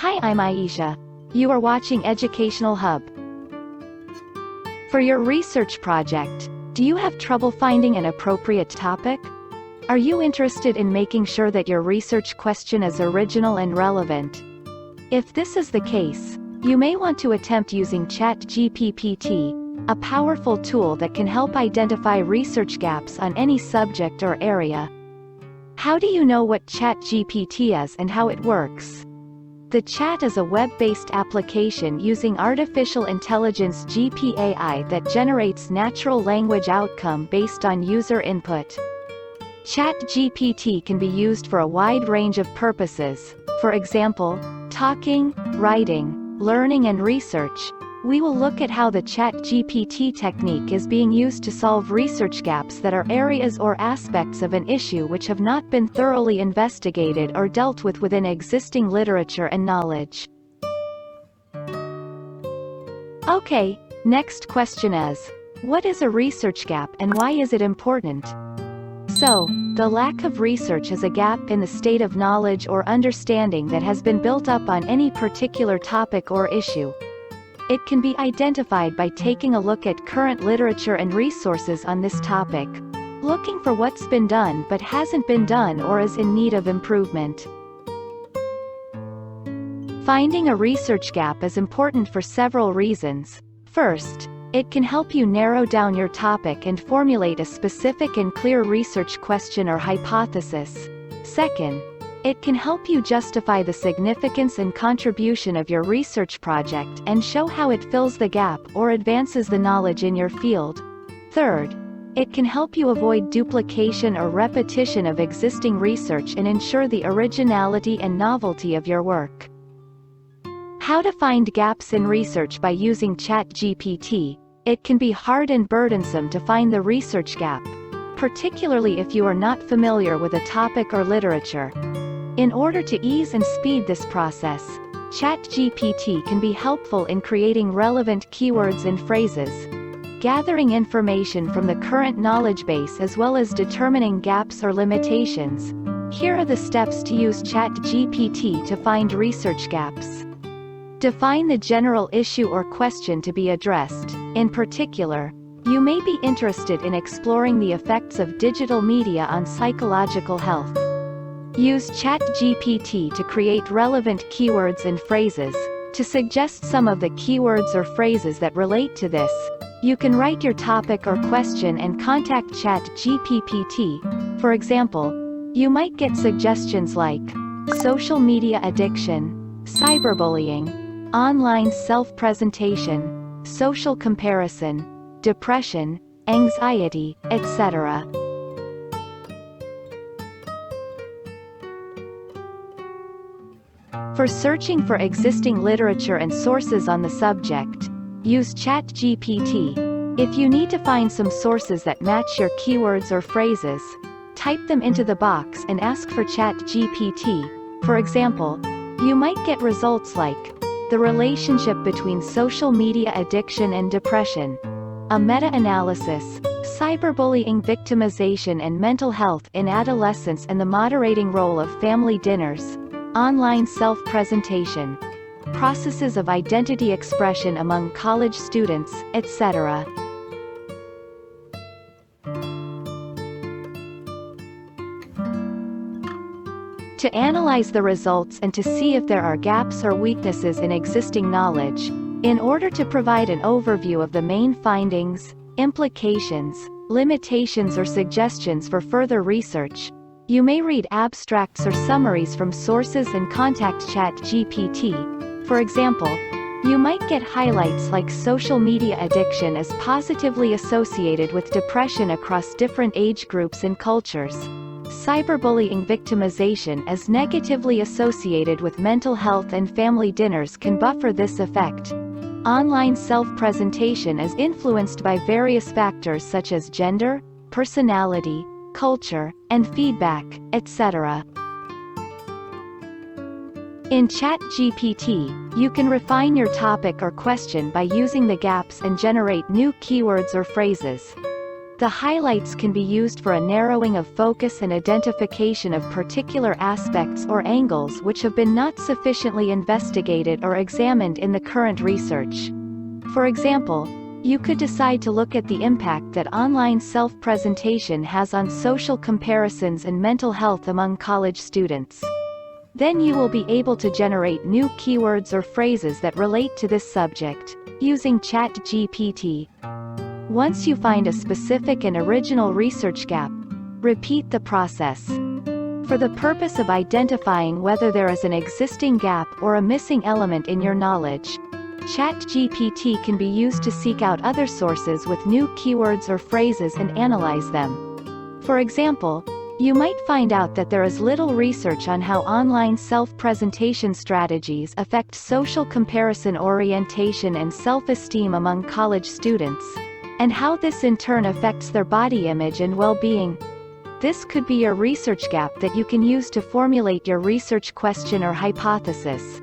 Hi, I'm Aisha. You are watching Educational Hub. For your research project, do you have trouble finding an appropriate topic? Are you interested in making sure that your research question is original and relevant? If this is the case, you may want to attempt using Chat GPT, a powerful tool that can help identify research gaps on any subject or area. How do you know what Chat GPT is and how it works? The Chat is a web-based application using artificial intelligence (GPAI) that generates natural language outcome based on user input. Chat GPT can be used for a wide range of purposes, for example, talking, writing, learning and research. We will look at how the Chat GPT technique is being used to solve research gaps that are areas or aspects of an issue which have not been thoroughly investigated or dealt with within existing literature and knowledge. Okay, next question is, what is a research gap and why is it important? So, the lack of research is a gap in the state of knowledge or understanding that has been built up on any particular topic or issue. It can be identified by taking a look at current literature and resources on this topic, looking for what's been done but hasn't been done or is in need of improvement. Finding a research gap is important for several reasons. First, it can help you narrow down your topic and formulate a specific and clear research question or hypothesis. Second, it can help you justify the significance and contribution of your research project and show how it fills the gap or advances the knowledge in your field. Third, it can help you avoid duplication or repetition of existing research and ensure the originality and novelty of your work. How to find gaps in research by using Chat GPT. It can be hard and burdensome to find the research gap, particularly if you are not familiar with a topic or literature. In order to ease and speed this process, Chat GPT can be helpful in creating relevant keywords and phrases, gathering information from the current knowledge base as well as determining gaps or limitations. Here are the steps to use Chat GPT to find research gaps. Define the general issue or question to be addressed. In particular, you may be interested in exploring the effects of digital media on psychological health. Use Chat GPT to create relevant keywords and phrases. To suggest some of the keywords or phrases that relate to this, you can write your topic or question and contact Chat GPT. For example, you might get suggestions like social media addiction, cyberbullying, online self-presentation, social comparison, depression, anxiety, etc. For searching for existing literature and sources on the subject, use Chat GPT. If you need to find some sources that match your keywords or phrases, type them into the box and ask for Chat GPT. For example, you might get results like the relationship between social media addiction and depression, a meta-analysis, cyberbullying victimization and mental health in adolescence and the moderating role of family dinners, online self-presentation, processes of identity expression among college students, etc. To analyze the results and to see if there are gaps or weaknesses in existing knowledge, in order to provide an overview of the main findings, implications, limitations or suggestions for further research, you may read abstracts or summaries from sources and contact Chat GPT. For example, you might get highlights like social media addiction is positively associated with depression across different age groups and cultures. Cyberbullying victimization is negatively associated with mental health and family dinners can buffer this effect. Online self-presentation is influenced by various factors such as gender, personality, culture, and feedback, etc. In Chat GPT, you can refine your topic or question by using the gaps and generate new keywords or phrases. The highlights can be used for a narrowing of focus and identification of particular aspects or angles which have been not sufficiently investigated or examined in the current research. For example, you could decide to look at the impact that online self-presentation has on social comparisons and mental health among college students. Then you will be able to generate new keywords or phrases that relate to this subject, using Chat GPT. Once you find a specific and original research gap, repeat the process. For the purpose of identifying whether there is an existing gap or a missing element in your knowledge, Chat GPT can be used to seek out other sources with new keywords or phrases and analyze them. For example, you might find out that there is little research on how online self-presentation strategies affect social comparison orientation and self-esteem among college students, and how this in turn affects their body image and well-being. This could be your research gap that you can use to formulate your research question or hypothesis.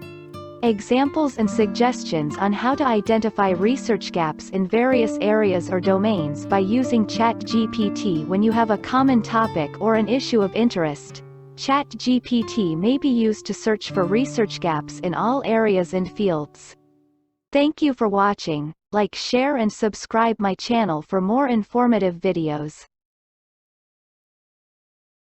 Examples and suggestions on how to identify research gaps in various areas or domains by using Chat GPT. When you have a common topic or an issue of interest, Chat GPT may be used to search for research gaps in all areas and fields. Thank you for watching. Like, share and subscribe my channel for more informative videos.